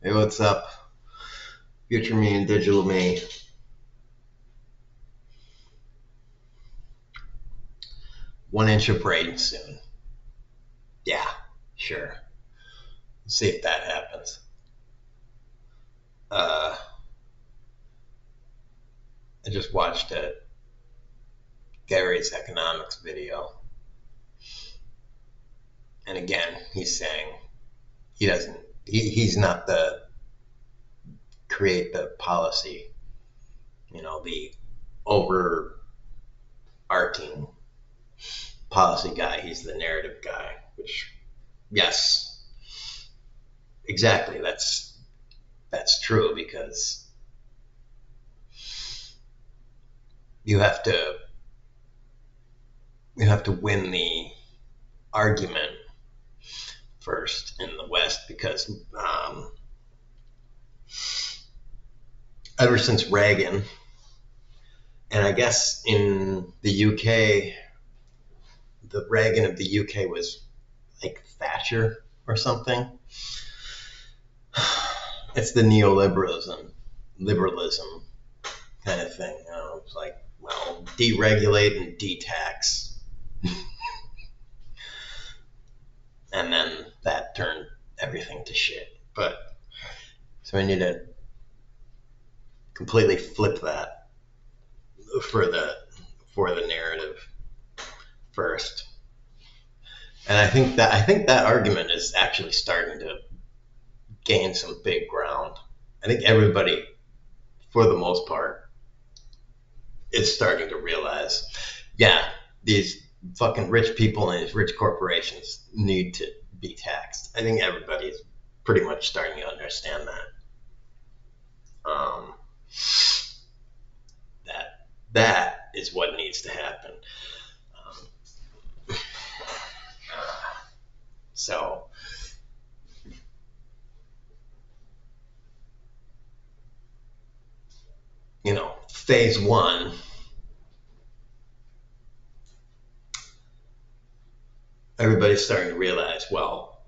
Hey, what's up? Future me and digital me. 1 inch of rain soon. Yeah, sure. See if that happens. Uh, I just watched a Gary's economics video, and again, he's saying he doesn't. He's not the create the policy. The overarching policy guy. He's the narrative guy. Which, yes, exactly. That's true because you have to you have to win the argument first in the West because ever since Reagan, and I guess in the UK, the Reagan of the UK was like Thatcher or something. It's the liberalism kind of thing. It's like, well, deregulate and detax, and then that turned everything to shit. But so I need to completely flip that for the narrative first. And I think that argument is actually starting to gain some big ground. I think everybody, for the most part, is starting to realize, yeah, these fucking rich people and these rich corporations need to be taxed. I think everybody's pretty much starting to understand that. That is what needs to happen. Um, so phase one, everybody's starting to realize, well,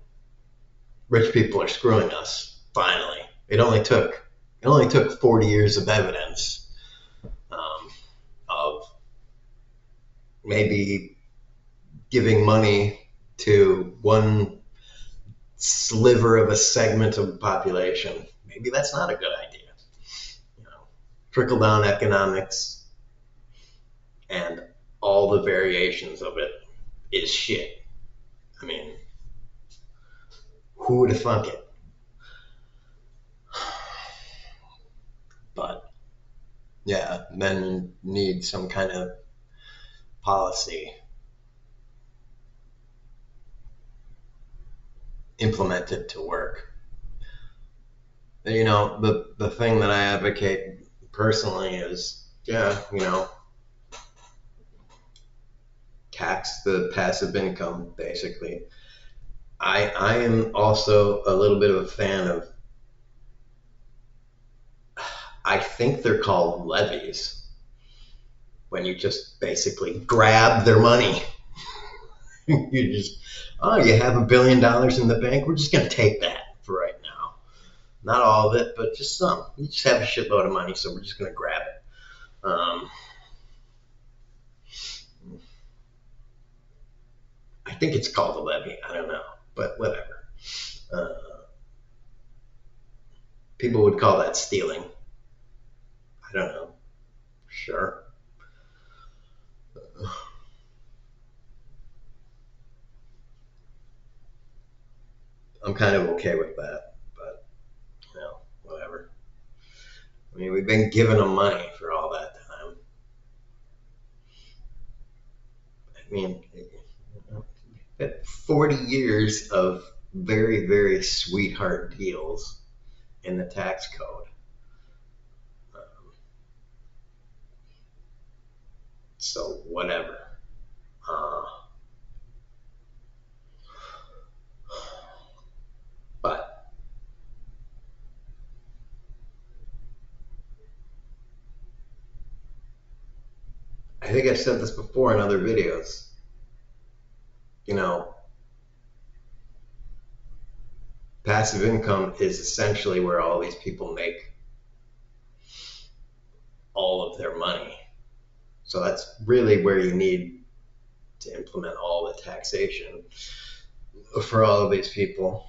rich people are screwing us. Finally, it only took 40 years of evidence of maybe giving money to one sliver of a segment of the population. Maybe that's not a good idea. You know, Trickle down economics and all the variations of it is shit. I mean, who would have thunk it? But yeah, then you need some kind of policy implemented to work. The thing that I advocate personally is, yeah, tax the passive income basically. I am also a little bit of a fan of, I think they're called levies, when you just basically grab their money. You just, oh, you have $1 billion in the bank, we're just going to take that for right now. Not all of it, but just some. You just have a shitload of money, so we're just going to grab it. I think it's called a levy. I don't know, but whatever. Uh, People would call that stealing. I don't know. Sure. I'm kind of okay with that, but whatever. I mean, we've been giving them money for all that time. I mean, 40 years of very, very sweetheart deals in the tax code. Um, so whatever. Uh, but I think I've said this before in other videos. You know, passive income is essentially where all these people make all of their money. So that's really where you need to implement all the taxation for all of these people,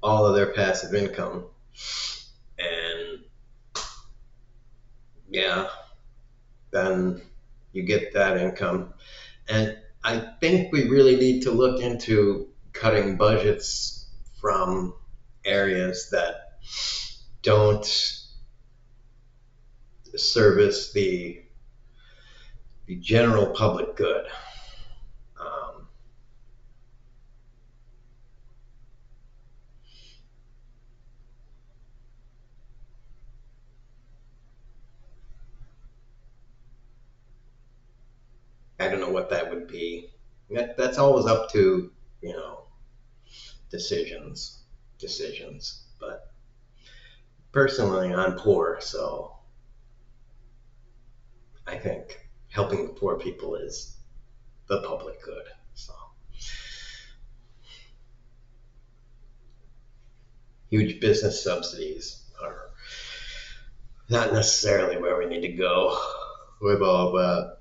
all of their passive income. And yeah, then you get that income. And I think we really need to look into cutting budgets from areas that don't service the general public good. Um, I don't know what that would be. That's always up to, you know, decisions. But personally, I'm poor, so I think helping the poor people is the public good. So huge business subsidies are not necessarily where we need to go with all that.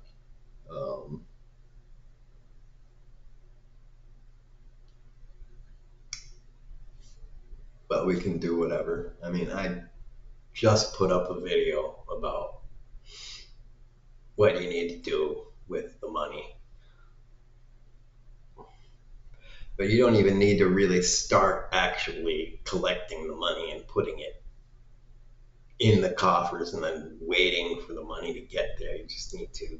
Um, but we can do whatever. I mean, I just put up a video about what you need to do with the money. But you don't even need to really start actually collecting the money and putting it in the coffers and then waiting for the money to get there. You just need to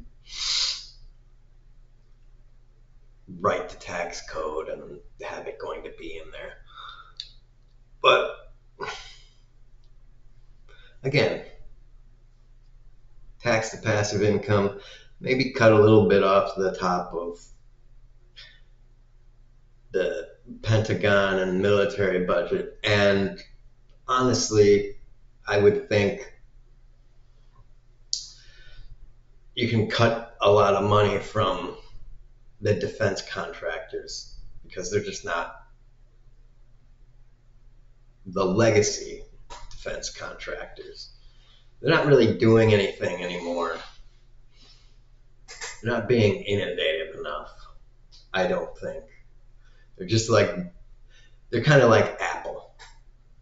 write the tax code and have it going to be in there. But again, tax the passive income, maybe cut a little bit off the top of the Pentagon and military budget. And honestly, I would think you can cut a lot of money from the defense contractors because they're just not the legacy defense contractors. They're not really doing anything anymore. They're not being innovative enough, I don't think. They're just like, they're kind of like Apple,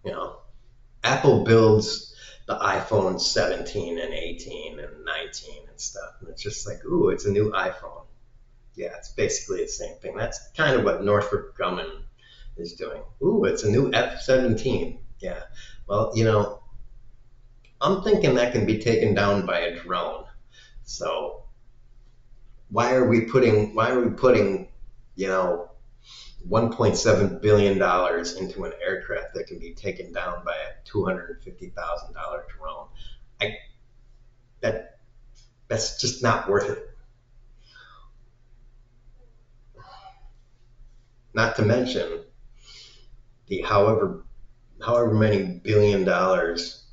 you know. Apple builds the iPhone 17 and 18 and 19 and stuff. And it's just like, ooh, it's a new iPhone. Yeah, it's basically the same thing. That's kind of what Northrop Grumman is doing. Ooh, it's a new F-17. Yeah. Well, you know, I'm thinking that can be taken down by a drone. So why are we putting, you know, $1.7 billion into an aircraft that can be taken down by a $250,000 drone? That's just not worth it. Not to mention the however many billion dollars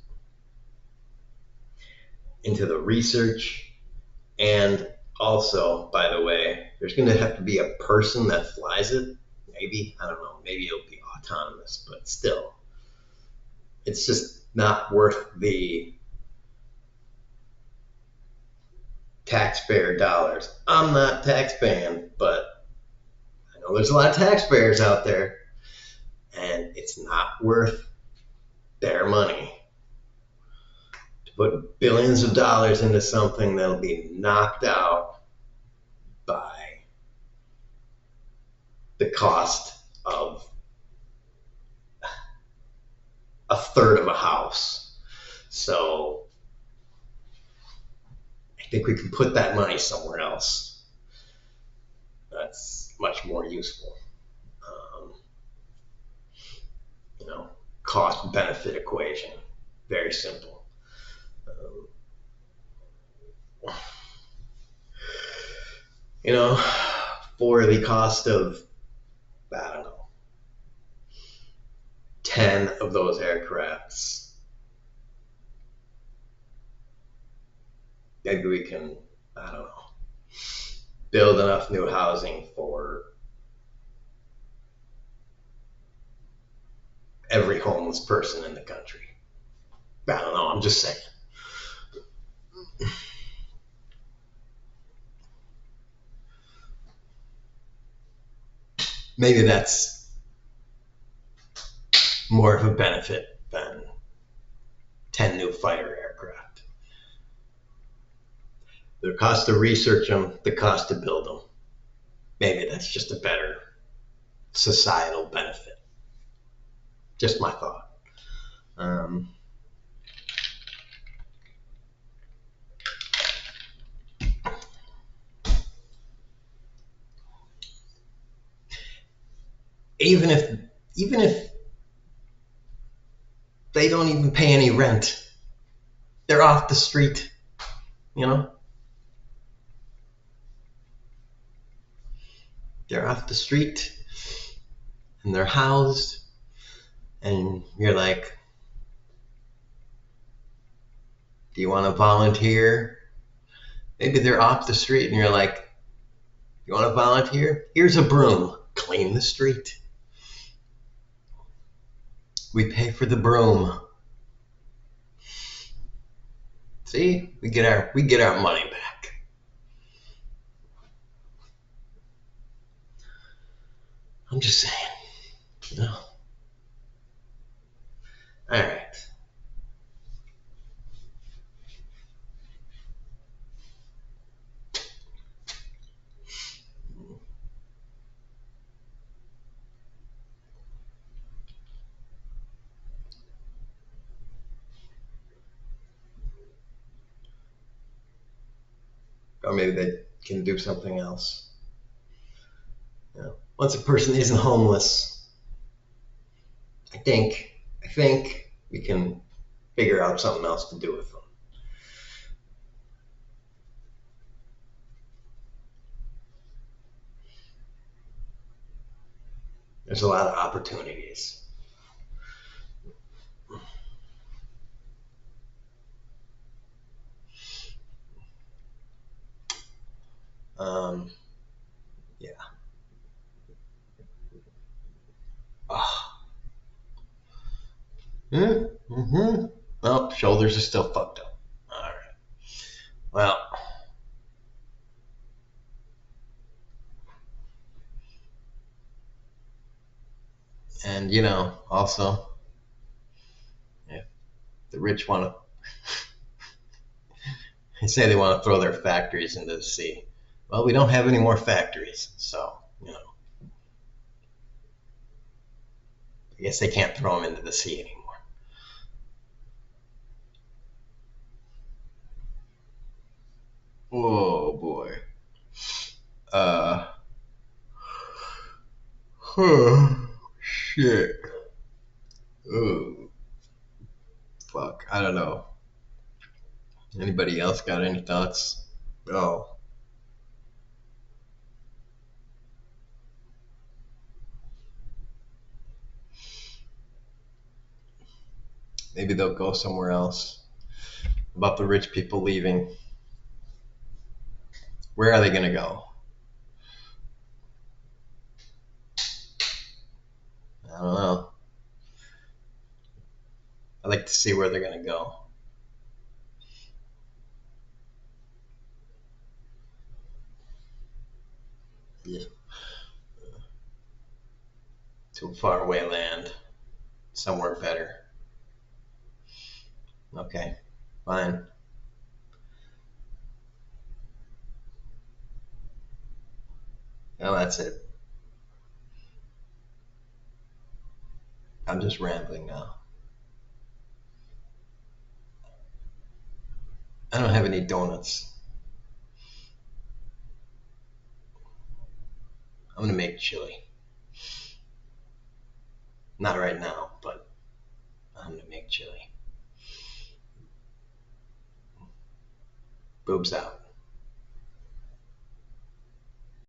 into the research. And also, by the way, there's going to have to be a person that flies it. Maybe, I don't know, maybe it'll be autonomous, but still, it's just not worth the taxpayer dollars. I'm not taxpaying, but I know there's a lot of taxpayers out there, and it's not worth their money to put billions of dollars into something that'll be knocked out by the cost of a third of a house. So I think we can put that money somewhere else. That's much more useful. You know, cost benefit equation, very simple. You know, for the cost of, I don't know, 10 of those aircrafts, maybe we can, I don't know, build enough new housing for every homeless person in the country. I don't know. I'm just saying. Maybe that's more of a benefit than 10 new fighter aircraft. The cost to research them, the cost to build them. Maybe that's just a better societal benefit. Just my thought. Even if they don't even pay any rent, they're off the street, you know? They're off the street and they're housed, and you're like, do you want to volunteer? Maybe they're off the street and you're like, you want to volunteer? Here's a broom. Clean the street. We pay for the broom. See, we get our money back. I'm just saying, you know. All right. Or maybe they can do something else. You know, once a person isn't homeless, I think we can figure out something else to do with them. There's a lot of opportunities. Yeah. Oh. Mm-hmm. Well, shoulders are still fucked up. All right. Well, and also, if the rich want to, they say they want to throw their factories into the sea. Well, we don't have any more factories, so I guess they can't throw them into the sea anymore. Oh boy. Shit. Oh, fuck. I don't know. Anybody else got any thoughts? Oh, maybe they'll go somewhere else. About the rich people leaving. Where are they going to go? I don't know. I'd like to see where they're going to go. Yeah. To a faraway land. Somewhere better. Okay, fine. Well, that's it. I'm just rambling now. I don't have any donuts. I'm going to make chili. Not right now, but I'm going to make chili. Boobs out.